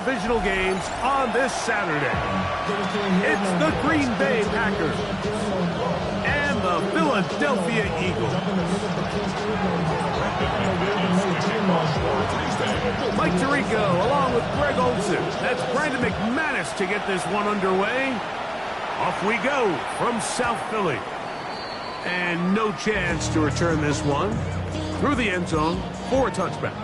divisional games on this Saturday. It's the Green Bay Packers and the Philadelphia Eagles. Mike Tirico along with Greg Olson. That's Brandon McManus to get this one underway. Off we go from South Philly. And no chance to return this one through the end zone for a touchback.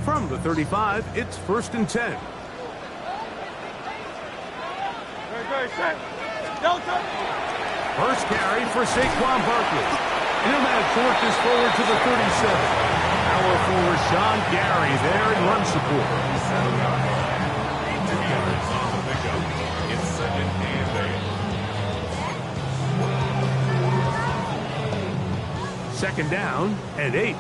From the 35, it's 1st and 10. First carry for Saquon Barkley. He'll manage to work this forward to the 37. Power forward Sean Gary there in run support. Second down and 8.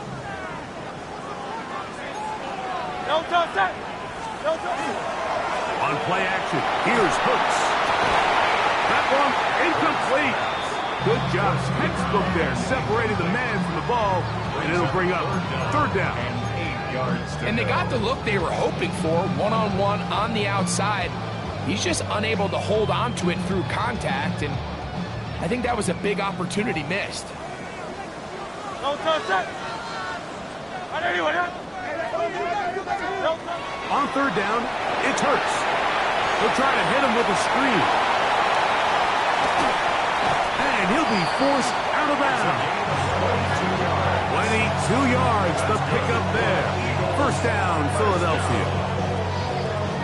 On play action, here's Hurts. That one incomplete. Good job, textbook there, separated the man from the ball, and it'll bring up 3rd down. And they got the look they were hoping for, one-on-one on the outside. He's just unable to hold on to it through contact, and I think that was a big opportunity missed. On 3rd down, it's Hurts. He'll try to hit him with a screen. And he'll be forced out of bounds. 22 yards, the pickup there. 1st down, Philadelphia.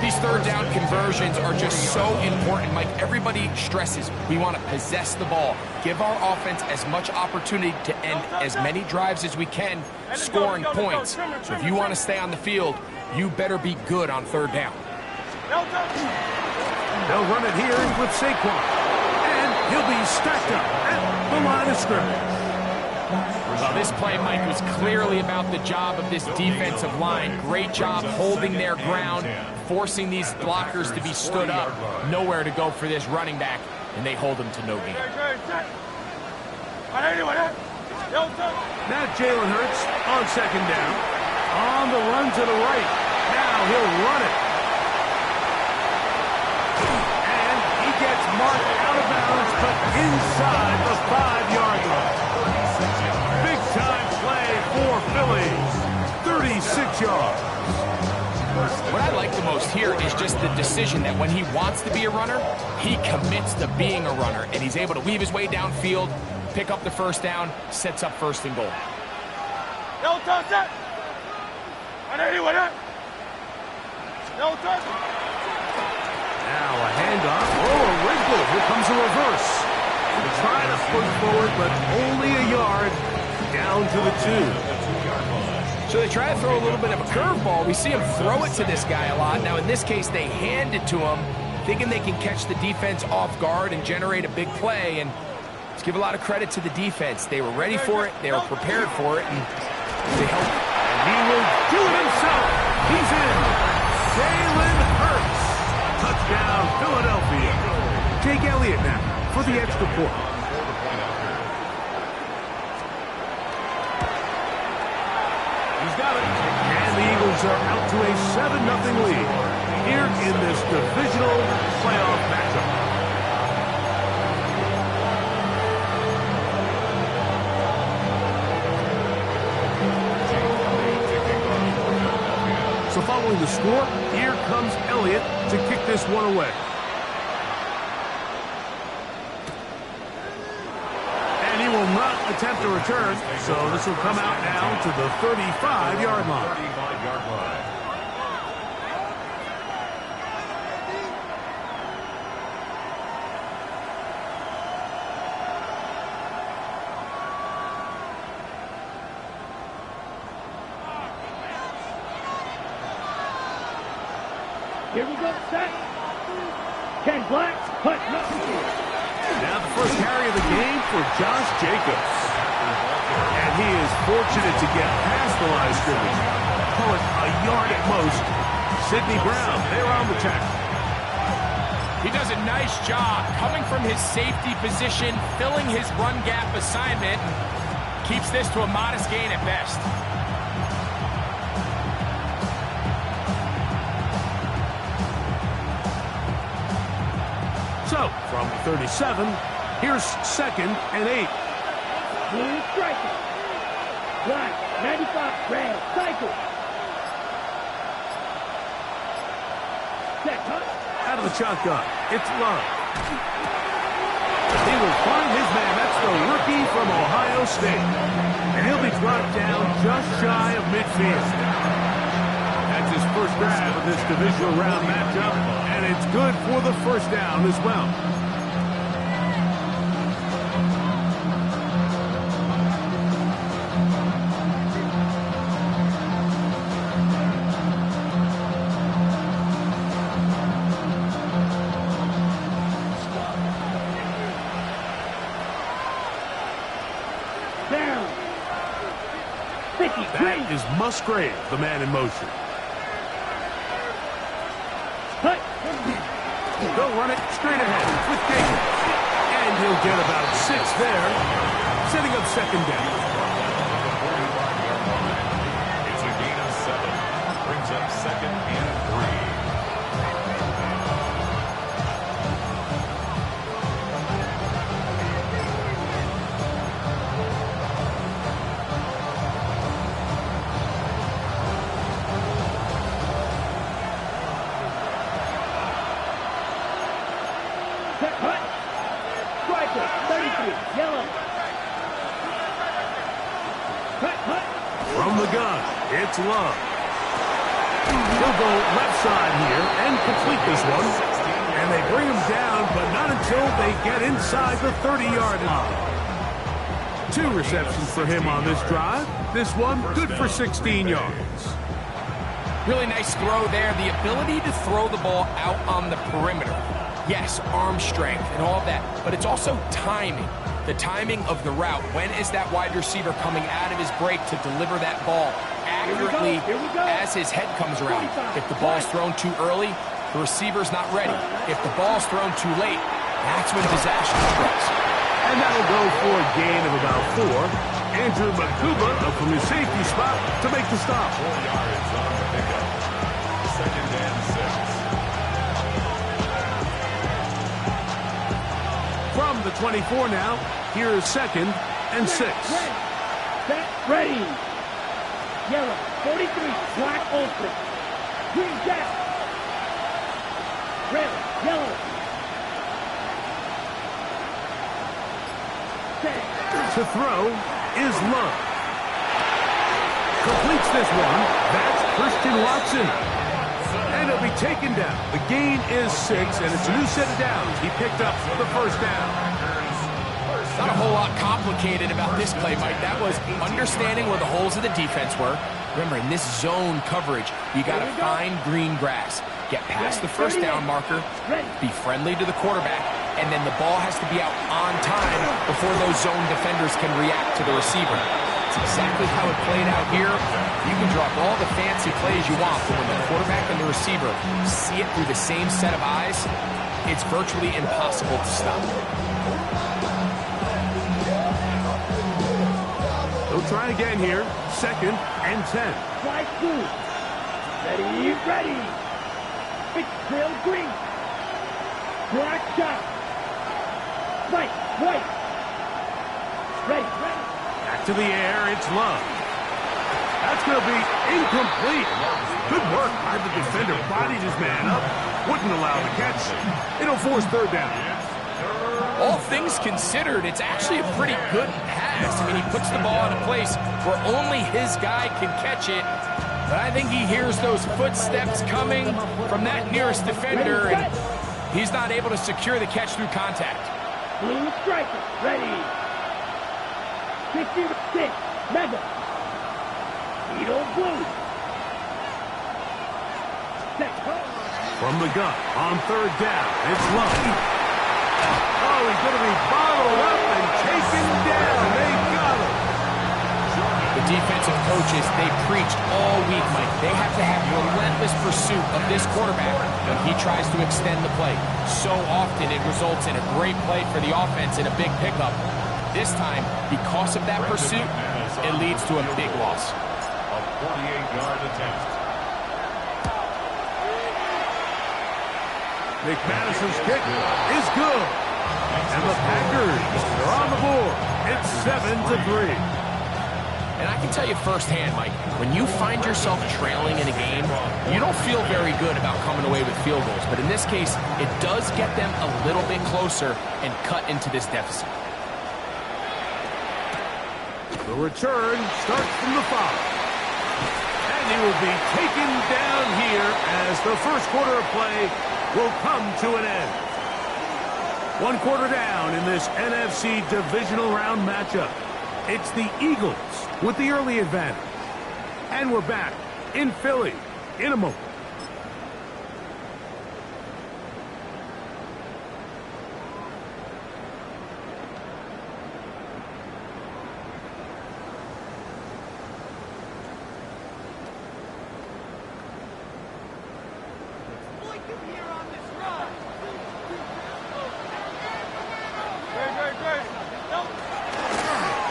These 3rd down conversions are just so important, Mike. Everybody stresses we want to possess the ball, give our offense as much opportunity to end as many drives as we can, scoring points. So if you want to stay on the field, you better be good on 3rd down. They'll run it here with Saquon. And he'll be stacked up at the line of scrimmage. Well, this play, Mike, was clearly about the job of this defensive line. Great job holding their ground, forcing these blockers to be stood up. Nowhere to go for this running back, and they hold him to no gain. Now Jalen Hurts on 2nd down. On the run to the right. Now he'll run it. And he gets marked out of bounds, but inside the 5-yard line. Big-time play for Philly. 36 yards. What I like the most here is just the decision that when he wants to be a runner, he commits to being a runner, and he's able to weave his way downfield, pick up the 1st down, sets up 1st and goal. Now a handoff. Oh, a wrinkle. Here comes a reverse. They're trying to push forward, but only a yard down to the 2. So they try to throw a little bit of a curveball. We see him throw it to this guy a lot. Now, in this case, they hand it to him, thinking they can catch the defense off guard and generate a big play. And let's give a lot of credit to the defense. They were ready for it. They were prepared for it. And they helped. And he will do it himself. He's in. Jalen Hurts. Touchdown, Philadelphia. Jake Elliott now for the extra point. He's got it. And the Eagles are out to a 7-0 lead here in this divisional playoff matchup. So following the score, here comes Elliott to kick this one away. And he will not attempt a return, so this will come out now to the 35-yard line. Here we go, set. Ken Black, put nothing. Now the first carry of the game for Josh Jacobs. And he is fortunate to get past the line of scrimmage. Call it a yard at most. Sidney Brown, they're on the tackle. He does a nice job coming from his safety position, filling his run gap assignment, and keeps this to a modest gain at best. So, from 37, here's 2nd and 8. Blue striker. Black, 95, red, cycle. Set, cut. Out of the shotgun, it's Love. He will find his man. That's the rookie from Ohio State. And he'll be dropped down just shy of midfield. That's his first grab of this divisional round matchup, and it's good for the first down as well. Down. 53. That is Musgrave, the man in motion. Cut. They'll run it straight ahead with Jacob. And he'll get about 6 there, setting up 2nd down. It's a gain of 7. Brings up 2nd and 3. Set, cut. Striker, 33, yellow. Cut, cut. From the gun, it's Love. He'll go left side here and complete this one. And they bring him down, but not until they get inside the 30-yard line. 2 receptions for him on this drive. This one good for 16 yards. Really nice throw there. The ability to throw the ball out on the perimeter. Yes, arm strength and all of that, but it's also timing. The timing of the route. When is that wide receiver coming out of his break to deliver that ball accurately as his head comes around? If the ball's thrown too early, the receiver's not ready. If the ball's thrown too late, that's when disaster strikes. And that'll go for a gain of about 4. Andrew Makuba up from his safety spot to make the stop. 4 yards on the pickup. 2nd and 6. From the 24 now, here is 2nd and 6. Set, ready. Yellow, 43, black open. Green down. Red, yellow. Set. To throw is Love. Completes this one. That's Christian Watson. And he'll be taken down. The gain is 6, and it's a new set of downs. He picked up the first down. Not a whole lot complicated about this play, Mike. That was understanding where the holes of the defense were. Remember, in this zone coverage, you got to find green grass. Get past the first down marker, be friendly to the quarterback, and then the ball has to be out on time before those zone defenders can react to the receiver. It's exactly how it played out here. You can drop all the fancy plays you want, but when the quarterback and the receiver see it through the same set of eyes, it's virtually impossible to stop. They'll try again here. 2nd and 10. Slide through. Ready, ready. Big trail green. Black shot. White, white. Ready, ready. Back to the air, it's Love. That's going to be incomplete. Good work by the defender. Bodied his man up. Wouldn't allow the catch. It'll force 3rd down. All things considered, it's actually a pretty good pass. I mean, he puts the ball in a place where only his guy can catch it. But I think he hears those footsteps coming from that nearest defender, and he's not able to secure the catch through contact. Blue striker, ready. 56, mega. Needle blue. Set, From the gun, on 3rd down, it's Love. Oh, he's going to be bottled up and taken down. They got him. The defensive coaches, they preached all week, Mike. They have to have relentless pursuit of this quarterback when he tries to extend the play. So often it results in a great play for the offense and a big pickup. This time, because of that pursuit, it leads to a big loss. A 48-yard attempt. McManus's kick is good. And the Packers are on the board. It's 7-3. And I can tell you firsthand, Mike, when you find yourself trailing in a game, you don't feel very good about coming away with field goals. But in this case, it does get them a little bit closer and cut into this deficit. The return starts from the 5. And he will be taken down here as the first quarter of play will come to an end. 1 quarter down in this NFC divisional round matchup. It's the Eagles with the early advantage. And we're back in Philly in a moment.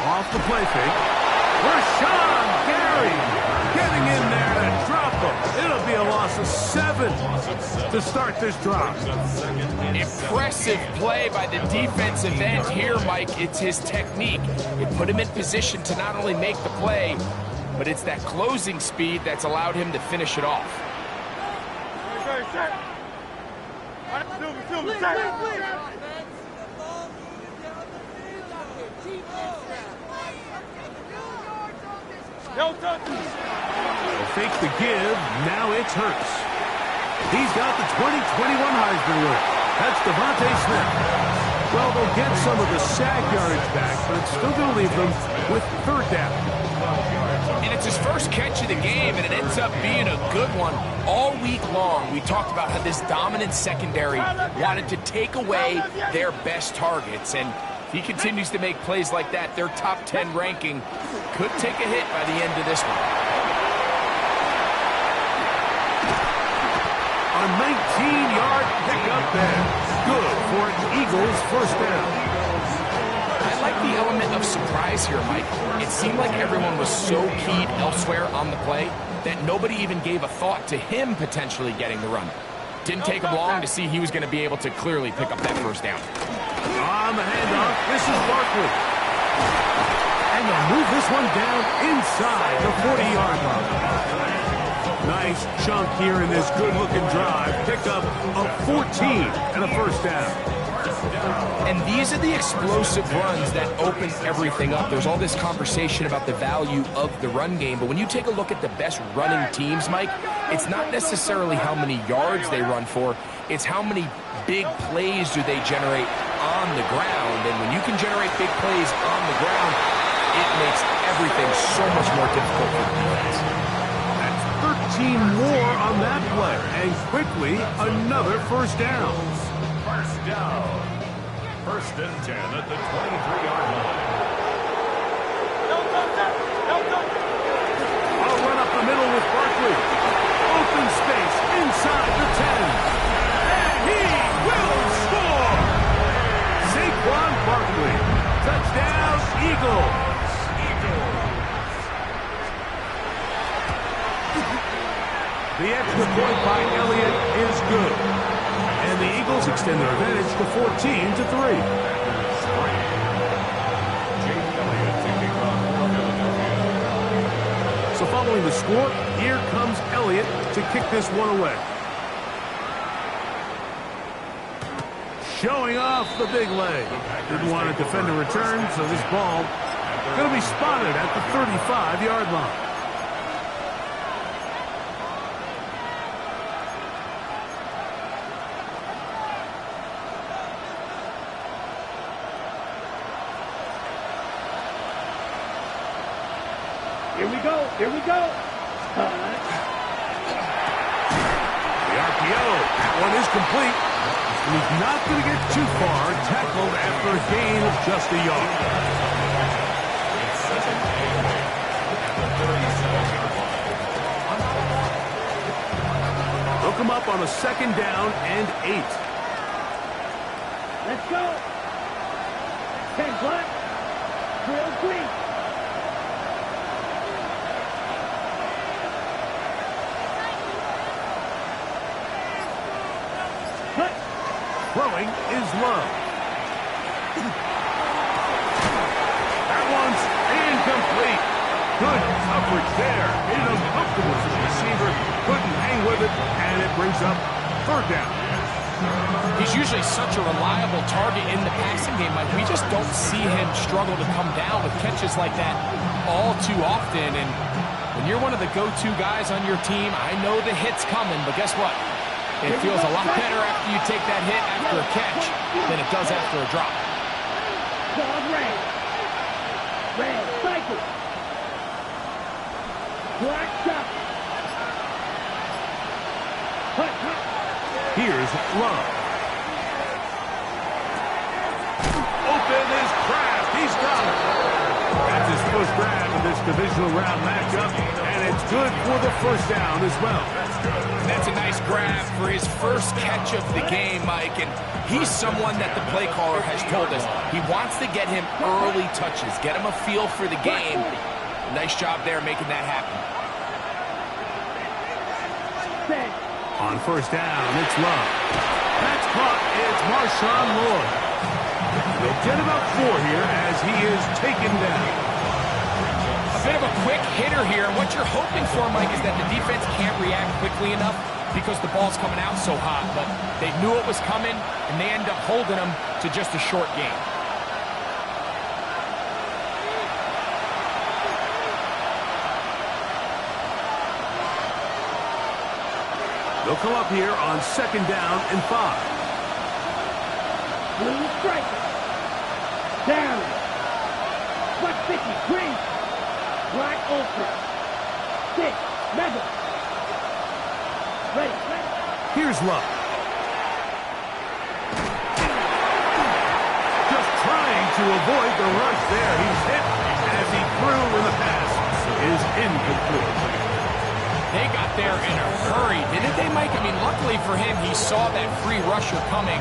Off the play fake. Rashawn Gary getting in there to drop him. It'll be a loss of 7 to start this drive. Impressive play by the defensive end here, Mike. It's his technique. It put him in position to not only make the play, but it's that closing speed that's allowed him to finish it off. They'll fake the give. Now it's Hurts. He's got the 2021 Heisman winner. That's Devontae Smith. Well, they'll get some of the sack yardage back, but it's still going to leave them with 3rd down. And it's his first catch of the game, and it ends up being a good one. All week long, we talked about how this dominant secondary wanted to take away their best targets, and he continues to make plays like that. Their top 10 ranking could take a hit by the end of this one. A 19-yard pickup there. Good for an Eagles first down. I like the element of surprise here, Mike. It seemed like everyone was so keyed elsewhere on the play that nobody even gave a thought to him potentially getting the run. Didn't take him long to see he was going to be able to clearly pick up that first down. On the handoff, this is Barkley. And they'll move this one down inside the 40-yard line. Nice chunk here in this good-looking drive. Pick up a 14 and a first down. And these are the explosive runs that open everything up. There's all this conversation about the value of the run game, but when you take a look at the best running teams, Mike, it's not necessarily how many yards they run for, it's how many big plays do they generate on the ground. And when you can generate big plays on the ground, it makes everything so much more difficult for the defense. That's 13 more on that play, and quickly another first down. First down. 1st and 10 at the 23-yard line. I'll run up the middle with Barkley. Open space inside the 10. And he will score! Saquon Barkley. Touchdown, Eagles. The extra point by Elliott is good. And the Eagles extend their advantage to 14-3. So following the score, here comes Elliott to kick this one away. Showing off the big leg. Didn't want to defend a return, so this ball going to be spotted at the 35-yard line. Here we go. Here we go. The RPO. That one is complete. And he's not going to get too far. Tackled after a gain of just a yard. They'll come up on a 2nd down and 8. Let's go. 10 black. Drill green. Cut. Throwing is Love. That one's incomplete. Good coverage there. Made it uncomfortable for the receiver. Couldn't hang with it, and it brings up 3rd down. He's usually such a reliable target in the passing game. Like, we just don't see him struggle to come down with catches like that all too often. And when you're one of the go-to guys on your team, I know the hit's coming, but guess what? It feels a lot better after you take that hit after a catch than it does after a drop. Dog red. Red cycle. Black shot. Cut. Here's Love. Open is Kraft. He's got it. That's his first grab in this divisional round matchup, and it's good for the 1st down as well. That's a nice grab for his first catch of the game, Mike, and he's someone that the play caller has told us he wants to get him early touches, get him a feel for the game. Nice job there making that happen. On 1st down, it's Love. That's caught. It's Marshawn Lloyd. They'll get about 4 here as he is taken down. A bit of a quick hitter here. What you're hoping for, Mike, is that the defense can't react quickly enough because the ball's coming out so hot. But they knew it was coming, and they end up holding them to just a short game. They'll come up here on 2nd down and 5. Blue striker. Down. Black 50. Green. Black ultra. 6. Mega. Ready. Here's Love. Just trying to avoid the rush there. He's hit as he threw in the pass. Is incomplete. They got there in a hurry, didn't they, Mike? I mean, luckily for him, he saw that free rusher coming,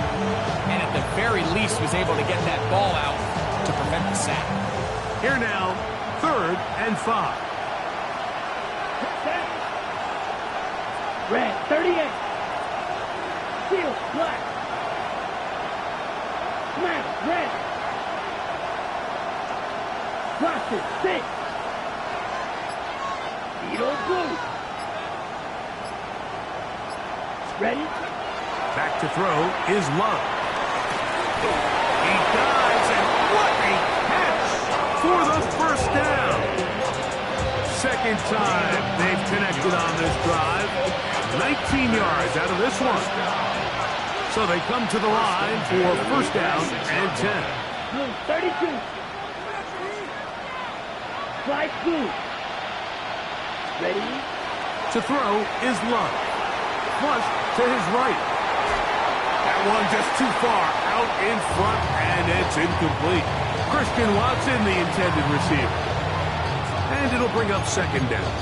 and at the very least was able to get that ball out to prevent the sack. Here now, 3rd and 5. Red 38. Steel black. Smash red. Frosted 6. Beetle blue. Ready? Back to throw is Love. He dives, and what a catch for the 1st down. 2nd time they've connected on this drive. 19 yards out of this one. So they come to the line for 1st down and 10. Blue 32. Flight blue. Ready? To throw is Love. Flush to his right. That one just too far out in front, and it's incomplete. Christian Watson, the intended receiver. And it'll bring up 2nd down.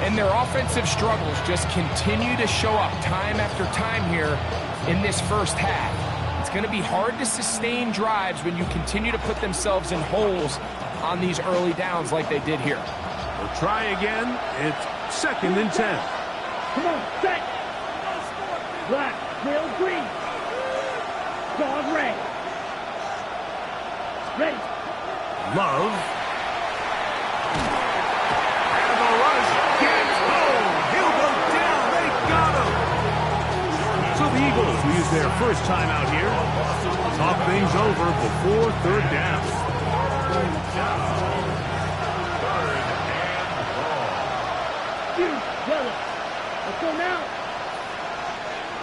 And their offensive struggles just continue to show up time after time here in this 1st half. It's going to be hard to sustain drives when you continue to put themselves in holes on these early downs like they did here. We'll try again. It's 2nd and 10. Come on, set. Black, real green. Dog red. Ready. Love. And the rush gets home. He'll go down. They got him. So the Eagles will use their 1st time out here. Talk things over before 3rd down. Huge yellow. Let's go now.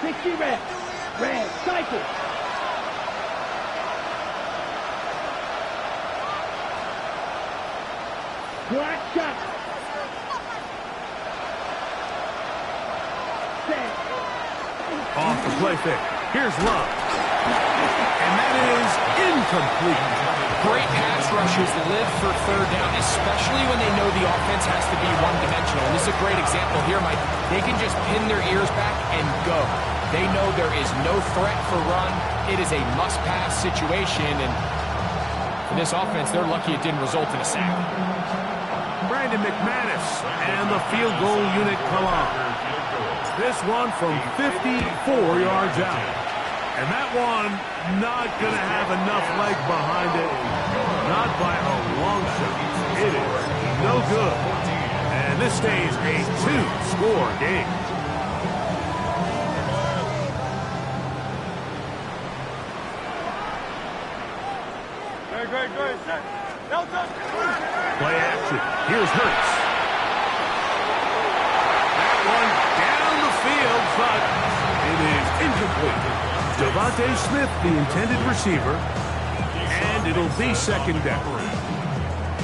60 red. Red cycle. Black shot. Set. Off the play fake. Here's Love. And that is incomplete. Great pass rushers live for third down, especially when they know the offense has to be one-dimensional. And this is a great example here, Mike. They can just pin their ears back and go. They know there is no threat for run. It is a must-pass situation, and for this offense, they're lucky it didn't result in a sack. Brandon McManus and the field goal unit come on. This one from 54 yards out. And that one not going to have enough leg behind it. Not by a long shot. It is no good. And this stays a two-score game. Play action. Here's Hurts. That one down the field, but it is incomplete. Devontae Smith, the intended receiver, and it'll be second down.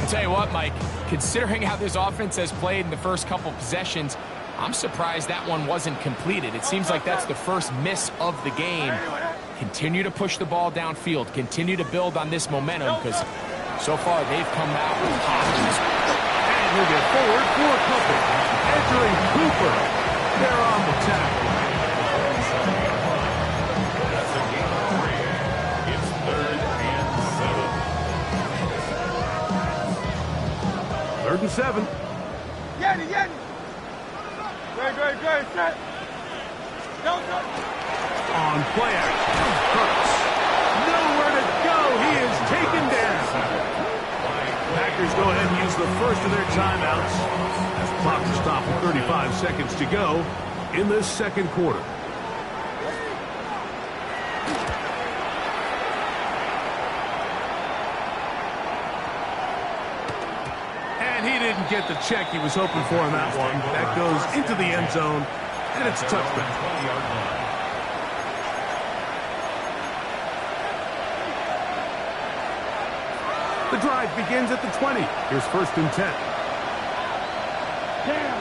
I'll tell you what, Mike, considering how this offense has played in the first couple possessions, I'm surprised that one wasn't completed. It seems like that's the first miss of the game. Continue to push the ball downfield. Continue to build on this momentum because so far they've come out with positives. And he'll get forward for a couple. Entering Cooper. They're on the tackle. That's a gain of 3. It's 3rd and 7. 3rd and 7. Yanni. Great, set. On play action, Hurts. Nowhere to go. He is taken down. Packers go ahead and use the first of their timeouts as the clock is stopped with 35 seconds to go in this second quarter. And he didn't get the check he was hoping for in that one. That goes into the end zone, and it's a touchback. 20-yard line. The drive begins at the 20. Here's 1st and 10. Down.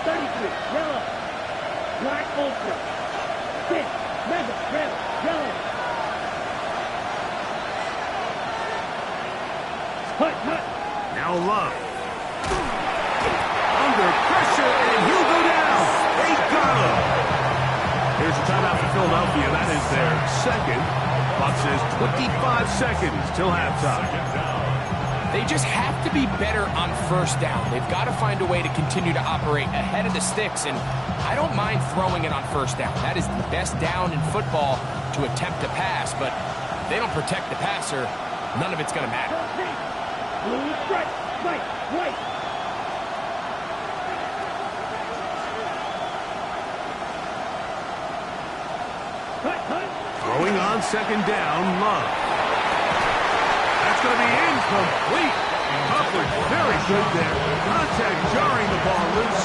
33. Yellow. Black ultra. 6. Red. Yellow. Hut. Now Love. Under pressure, and he'll go down. They got him. Here's a timeout for Philadelphia. That is their second. Clock says 25 seconds till halftime. They just have to be better on first down. They've got to find a way to continue to operate ahead of the sticks, and I don't mind throwing it on first down. That is the best down in football to attempt to pass, but if they don't protect the passer, none of it's going to matter. Blue strike. White. Throwing on second down, Love. That's going to be incomplete. Coverage very good there. Contact jarring the ball loose,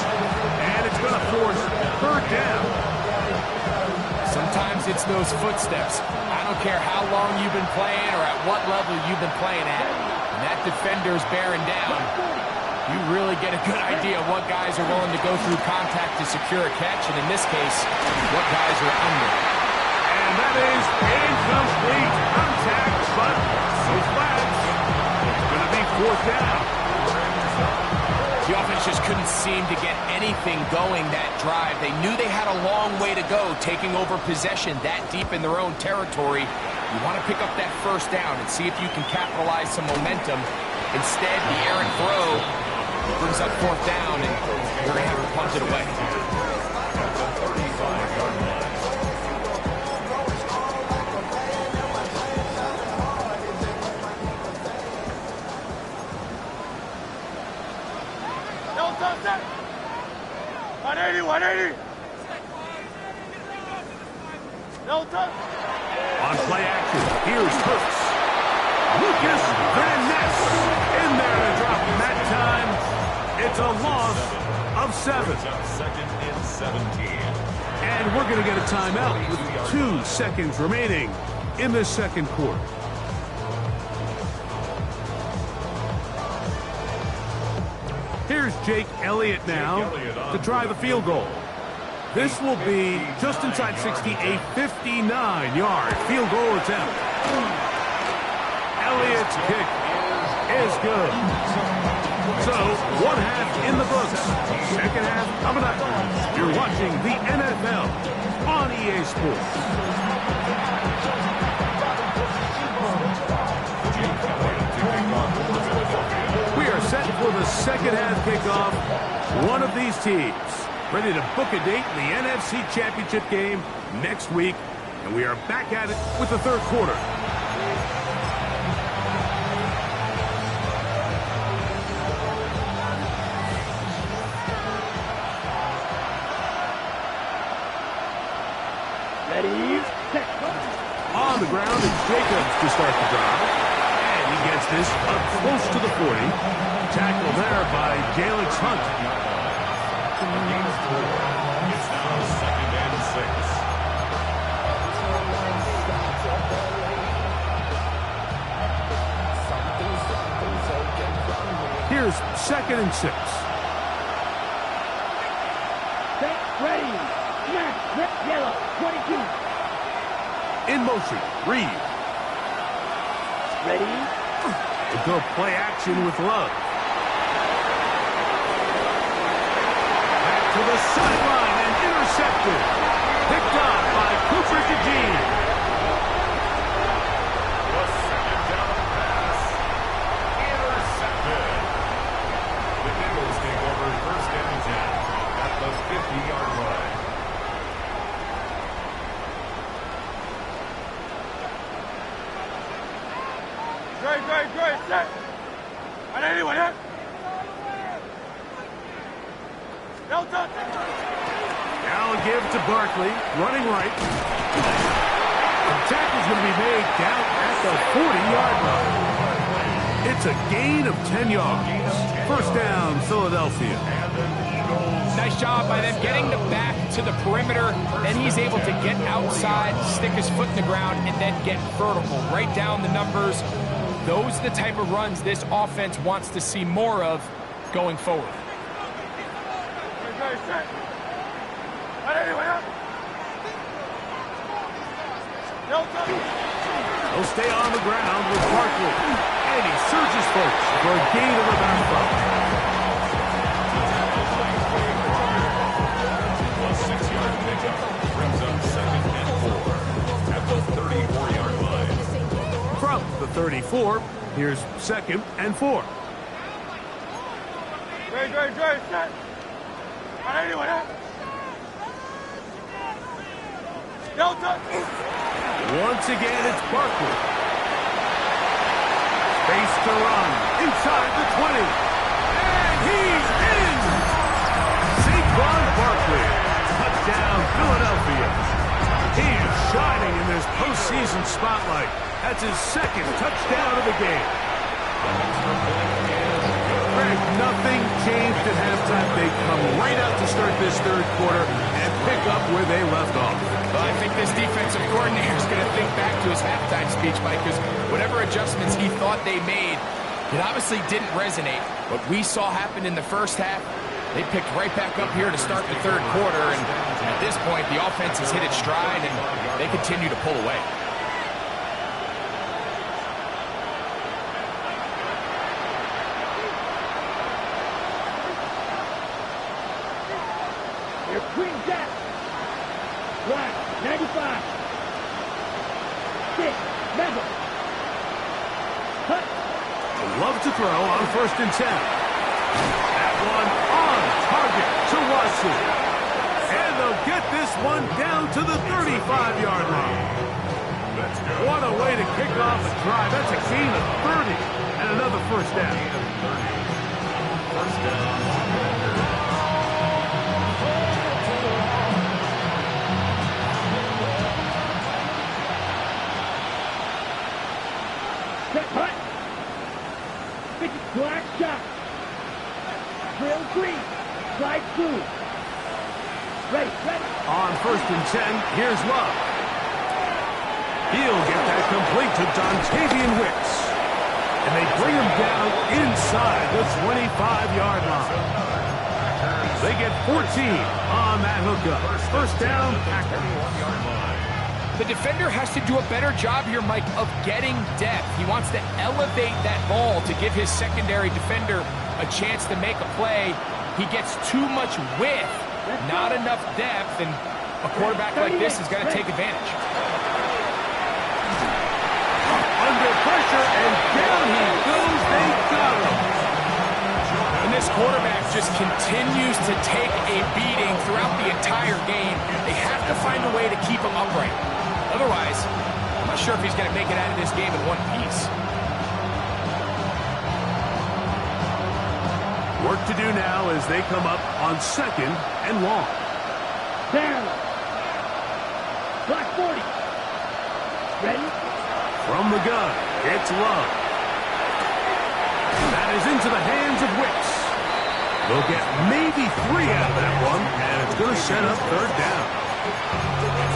and it's going to force 3rd down. Sometimes it's those footsteps. I don't care how long you've been playing or at what level you've been playing at. When that defender's bearing down, you really get a good idea of what guys are willing to go through contact to secure a catch, and in this case, what guys are under. And that is incomplete. Contact, but no flags. It's going to be 4th down. The offense just couldn't seem to get anything going that drive. They knew they had a long way to go, taking over possession that deep in their own territory. You want to pick up that first down and see if you can capitalize some momentum. Instead, the errant throw brings up 4th down, and they're going to have to punt it away. On play action, here's Hurts. Lucas Van Ness in there to drop him that time. It's a loss of 7. 2nd and 17. And we're going to get a timeout with 2 seconds remaining in this second quarter. Here's Jake Elliott now to try the field goal. This will be just inside 60, a 59-yard field goal attempt. Elliott's kick is good. So, one half in the books. Second half coming up. You're watching the NFL on EA Sports. We are set for the second half kickoff. One of these teams ready to book a date in the NFC Championship game next week. And we are back at it with the third quarter. Ready, set, go. On the ground, it's Jacobs to start the drive. And he gets this up close to the 40. Tackle there by Jalix Hunt. It's now 2nd and 6. Here's 2nd and 6. Set, ready, snap, red, yellow, 22. In motion, Reed. Ready, To go play action with Love. Back to the sideline and intercepted. Picked up by Cooper DeJean. The 2nd down pass. Intercepted. The Eagles take over 1st and 10 at the 50-yard line. great, set. And anyone hit? Delta. Now a give to Barkley, running right. The tackle's going to be made down at the 40-yard line. It's a gain of 10 yards. First down, Philadelphia. Nice job by them getting the back to the perimeter. Then he's able to get outside, stick his foot in the ground, and then get vertical. Right down the numbers. Those are the type of runs this offense wants to see more of going forward. He'll stay on the ground with Barkley. And he surges folks for a gain of about 5. 6-yard pickup brings up 2nd and 4 at the 34-yard line. From the 34, here's 2nd and 4. Great, set. On anyone hit? Delta. Once again, it's Barkley. Space to run inside the 20. And he's in! Saquon Barkley. Touchdown, Philadelphia. He is shining in this postseason spotlight. That's his 2nd touchdown of the game. Greg, nothing changed at halftime. They come right out to start this third quarter and pick up where they left off. Well, I think this defensive coordinator is going to think back to his halftime speech, Mike, because whatever adjustments he thought they made, it obviously didn't resonate. What we saw happen in the first half, they picked right back up here to start the third quarter, and at this point, the offense has hit its stride, and they continue to pull away. Your Queen Jack. Right, 95. 6, Mega. Cut. Love to throw on 1st and 10. That one on target to Watson. And they'll get this one down to the 35-yard line. What a way to kick off a drive. That's a gain of 30 and another first down. First down. Set, hut. Black shot. Drill 3. Slide 2. Ready. On 1st and 10, here's Love. He'll get that complete to Dontavian Wicks. And they bring him down inside the 25-yard line. They get 14 on that hookup. First down, Packers. The defender has to do a better job here, Mike, of getting depth. He wants to elevate that ball to give his secondary defender a chance to make a play. He gets too much width, not enough depth, and a quarterback like this is going to take advantage. Under pressure, and down he goes. They got him. And this quarterback just continues to take a beating throughout the entire game. They have to find a way to keep him upright. Otherwise, I'm not sure if he's going to make it out of this game in one piece. Work to do now as they come up on 2nd and long. Down. Block 40. Ready? From the gun, it's Love. That is into the hands of Wicks. They'll get maybe 3 out of that one, and it's going to set up 3rd down.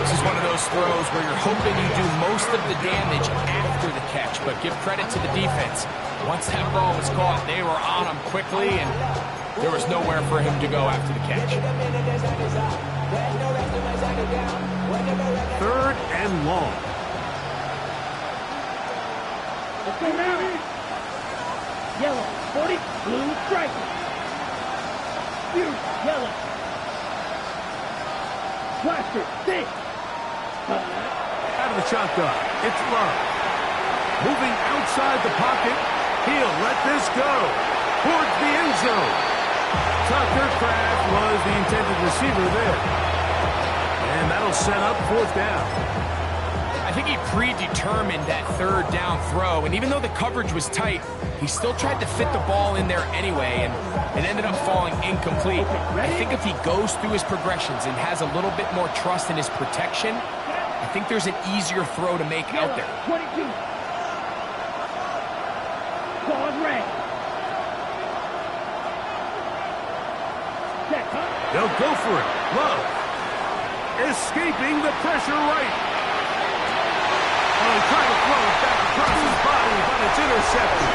This is one of those throws where you're hoping you do most of the damage after the catch, but give credit to the defense. Once that ball was caught, they were on him quickly, and there was nowhere for him to go after the catch. 3rd and long. Let's go now. Yellow, 40, blue, strike. Yellow. Blaster, 6. Out of the shotgun, it's Love. Moving outside the pocket, he'll let this go towards the end zone. Tucker Kraft was the intended receiver there. And that'll set up 4th down. I think he predetermined that 3rd down throw, and even though the coverage was tight, he still tried to fit the ball in there anyway, and it ended up falling incomplete. I think if he goes through his progressions and has a little bit more trust in his protection, I think there's an easier throw to make out there. 22. Ball red. They'll go for it. Love. Escaping the pressure right. Oh, he tried to throw it back across his body, but it's intercepted.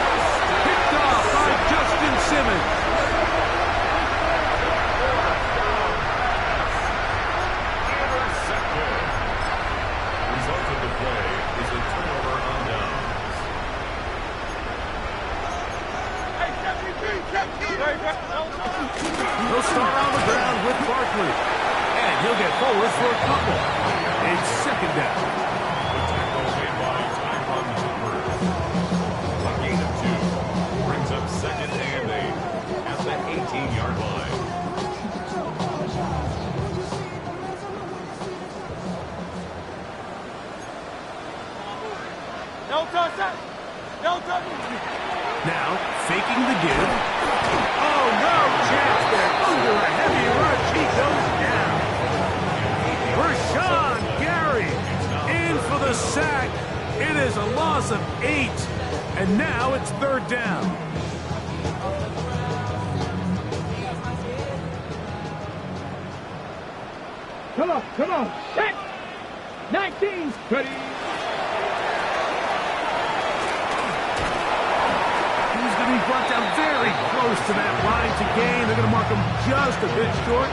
Picked off by Justin Simmons. Intercepted. Result of the play is a turnover on downs. He'll start on the ground with Barkley. And he'll get forward for a couple. It's 2nd down. Second and 8 at the 18-yard line. Now, faking the give. Oh, no chance there. Under a heavy rush, he goes down. Rashawn Gary in for the sack. It is a loss of 8. And now it's 3rd down. Come on, set. 19, ready. He's going to be brought down very close to that line to gain. They're going to mark him just a bit short.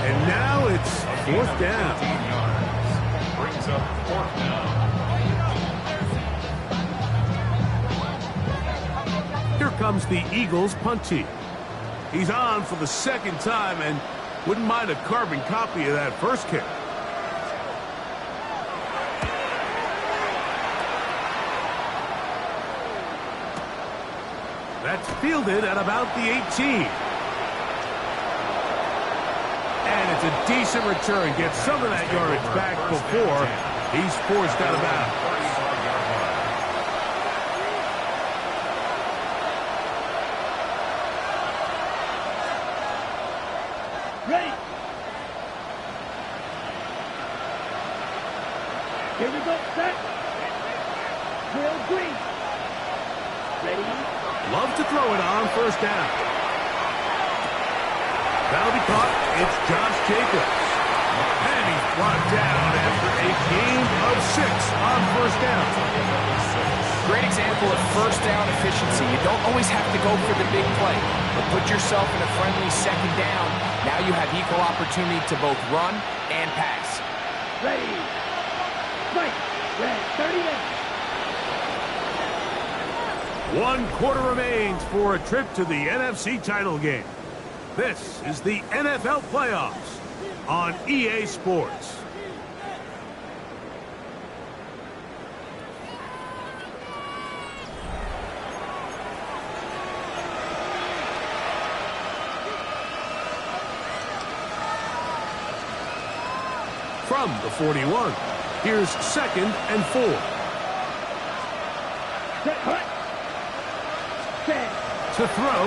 And now it's 4th down. 15 yards. Brings up 4th down. Here comes the Eagles punt team. He's on for the 2nd time and wouldn't mind a carbon copy of that first kick. That's fielded at about the 18. And it's a decent return. Gets some of that yardage back before he's forced out of bounds. Ready. Here we go, set. Will Green. Ready. Love to throw it on 1st down. That'll be caught. It's Josh Jacobs. And he's brought down after a gain of 6 on 1st down. Great example of 1st down efficiency. You don't always have to go for the big play, but put yourself in a friendly 2nd down. Now you have equal opportunity to both run and pass. Ready. Fight. Red, 30 minutes. 1 quarter remains for a trip to the NFC title game. This is the NFL playoffs on EA Sports. From the 41, here's 2nd and 4. Set, hut. Set. To throw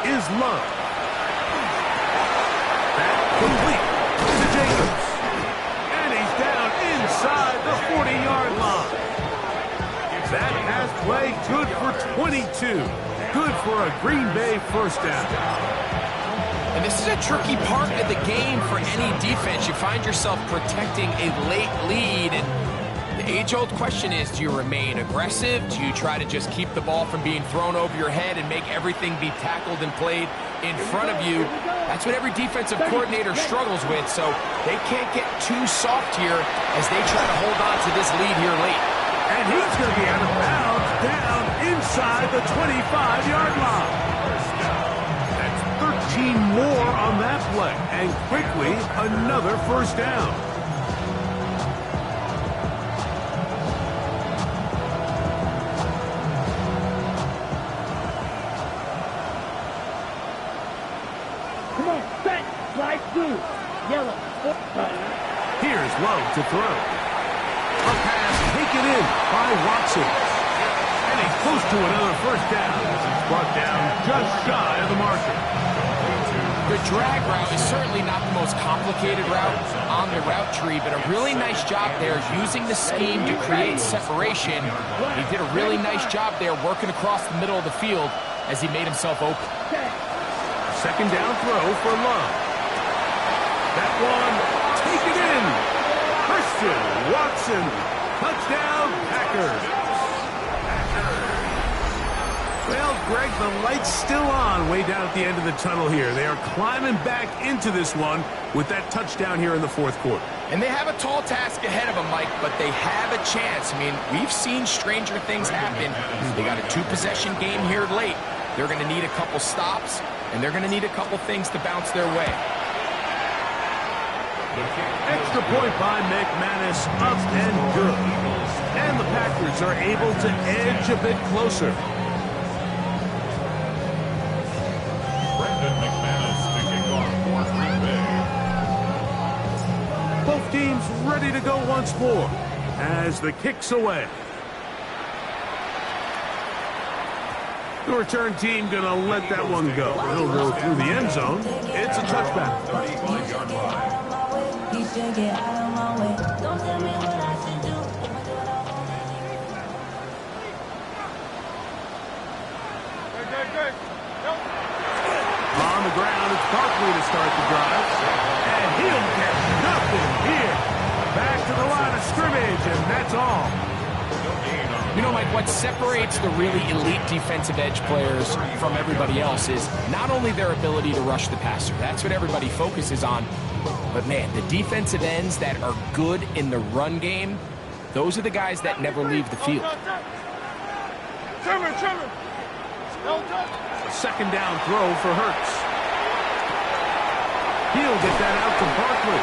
is Love. That complete to Jacobs. And he's down inside the 40-yard line. That pass play good for 22. Good for a Green Bay first down. And this is a tricky part of the game for any defense. You find yourself protecting a late lead, and the age-old question is, do you remain aggressive? Do you try to just keep the ball from being thrown over your head and make everything be tackled and played in front of you? That's what every defensive coordinator struggles with, so they can't get too soft here as they try to hold on to this lead here late. And he's going to be out of bounds down inside the 25-yard line. 13 more on that play, and quickly another first down. Come on, set. Slide through. Yellow. Here's Love to throw. A pass taken in by Watson. And he's close to another first down. He's brought down just shy of the marker. The drag route is certainly not the most complicated route on the route tree, but a really nice job there using the scheme to create separation. He did a really nice job there working across the middle of the field as he made himself open. 2nd down throw for Love. That one, take it in. Christian Watson, touchdown Packers. Well, Greg, the light's still on way down at the end of the tunnel here. They are climbing back into this one with that touchdown here in the 4th quarter. And they have a tall task ahead of them, Mike, but they have a chance. I mean, we've seen stranger things happen. They got a 2-possession game here late. They're going to need a couple stops, and they're going to need a couple things to bounce their way. Extra point by McManus, up and good. And the Packers are able to edge a bit closer. Both teams ready to go once more as the kick's away. The return team going to let that one go. It'll go through the end zone. It's a touchback. 35-yard line. On the ground, it's Barkley to start the drive. And he'll get nothing here. Back to the line of scrimmage, and that's all. You know, Mike, what separates the really elite defensive edge players from everybody else is not only their ability to rush the passer. That's what everybody focuses on. But, man, the defensive ends that are good in the run game, those are the guys that never leave the field. Second down throw for Hurts. He'll get that out to Barkley.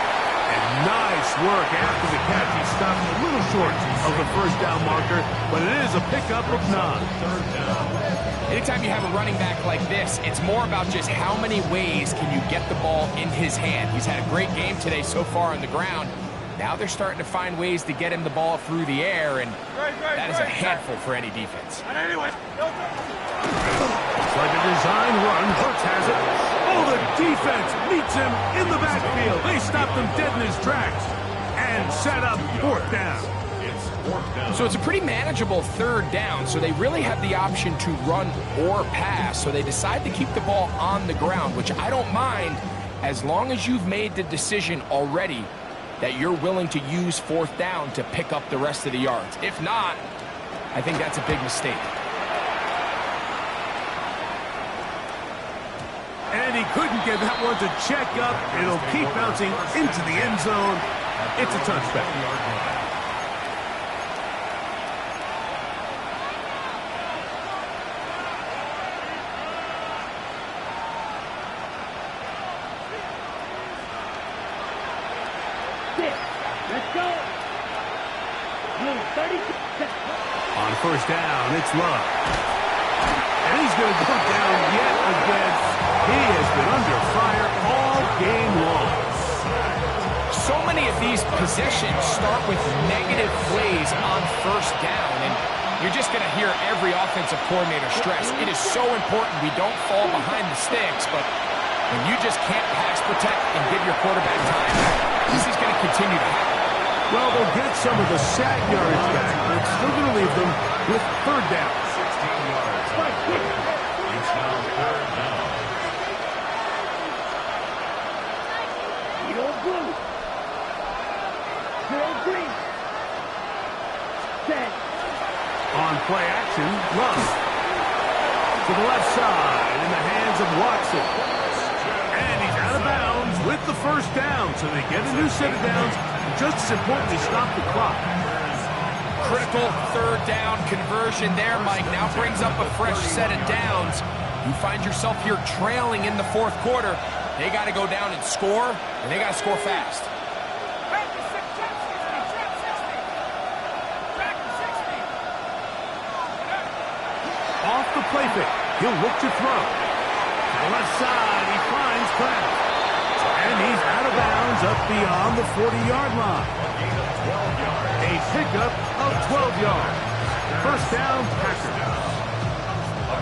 And nice work after the catch. He stopped a little short of the first down marker, but it is a pickup of 9. Anytime you have a running back like this, it's more about just how many ways can you get the ball in his hand. He's had a great game today so far on the ground. Now they're starting to find ways to get him the ball through the air, and that is a handful for any defense. It's like a design run. Hurts has it. Oh, the defense meets him in the backfield. They stopped him dead in his tracks and set up 4th down. So it's a pretty manageable 3rd down, so they really have the option to run or pass. So they decide to keep the ball on the ground, which I don't mind as long as you've made the decision already that you're willing to use 4th down to pick up the rest of the yards. If not, I think that's a big mistake. And he couldn't get that one to check up. It'll keep bouncing into the end zone. It's a touchback. first down. It's Love. And he's going to go down yet again. He has been under fire all game long. So many of these possessions start with negative plays on first down, and you're just going to hear every offensive coordinator stress. It is so important we don't fall behind the sticks, but when you just can't pass protect and give your quarterback time, this is going to continue to happen. Well, they'll get some of the sack yardage back, but it's still going to leave them with third down. 16 yards. It's now third down. Yellow blue. Yellow green. Set. On play action, Love. To the left side in the hands of Watson. And he's out of bounds with the first down. So they get a new set of downs. And just as importantly, stop the clock. Critical third down conversion there, Mike. Now brings up a fresh set of downs. You find yourself here trailing in the fourth quarter. They got to go down and score, and they got to score fast. Off the play fake. He'll look to throw. To the left side, he finds Kraft. And he's out of bounds up beyond the 40-yard line. A pickup of 12 yards. First down, Packers.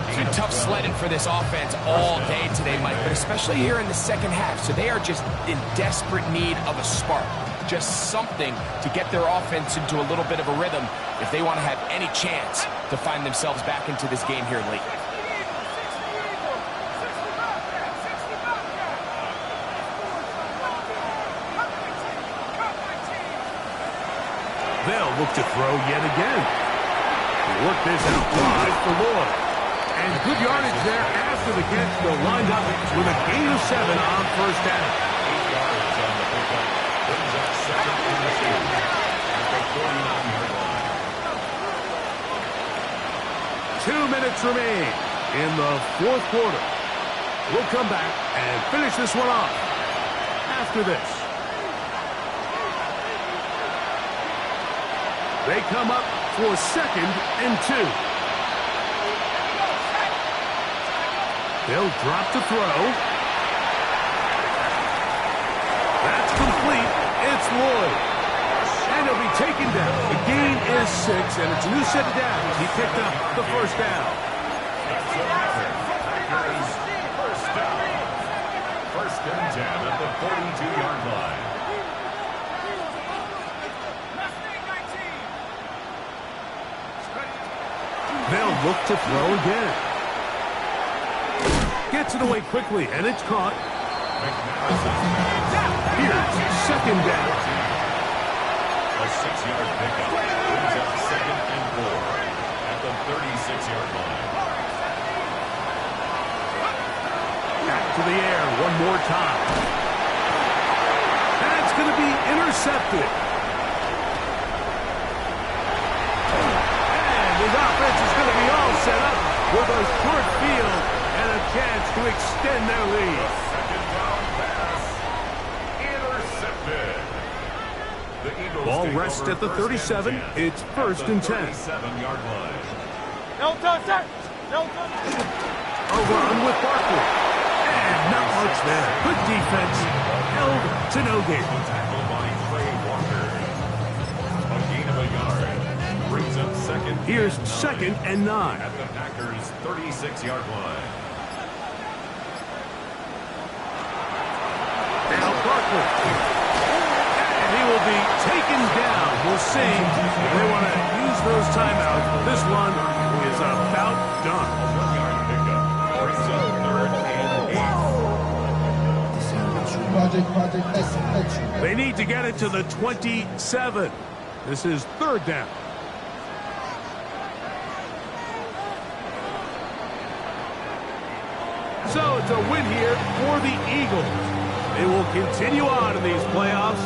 It's been tough sledding for this offense all day today, Mike, but especially here in the second half. So they are just in desperate need of a spark. Just something to get their offense into a little bit of a rhythm if they want to have any chance to find themselves back into this game here late. They'll look to throw yet again. Work this out wide for Lloyd. And good yardage there after the catch. They'll wind up with a gain of 7 on first down. 8 yards on the pickup. Brings up second and 2 at the 49-yard line. 2 minutes remain in the fourth quarter. We'll come back and finish this one off after this. They come up for second and 2. They'll drop to throw. That's complete. It's Lloyd. And he'll be taken down. The gain is 6, and it's a new set of downs. He picked up the first down. First down. First and 10 at the 42-yard line. They'll look to throw again. Gets it away quickly, and it's caught. Here's second down. A 6-yard pickup. Brings up second and 4 at the 36-yard line. Back to the air one more time. That's going to be intercepted. And his offense is going to be all set up with a short field and a chance to extend their lead. Second down pass. Intercepted. The Eagles Ball take rests over at the first 37. and 10 It's first and 10. 37-yard line. A run with Barkley. And not much there. Good defense. Held to no gain. Tackle by Trey Walker. A gain of a yard. Brings up second. Here's second and 9. At the Packers' 36-yard line. Now Barkley. And he will be taken down. We'll see if they want to use those timeouts. This one is about done. 1-yard pickup. Brings up third and 8. They need to get it to the 27. This is third down. So it's a win here for the Eagles. They will continue on in these playoffs.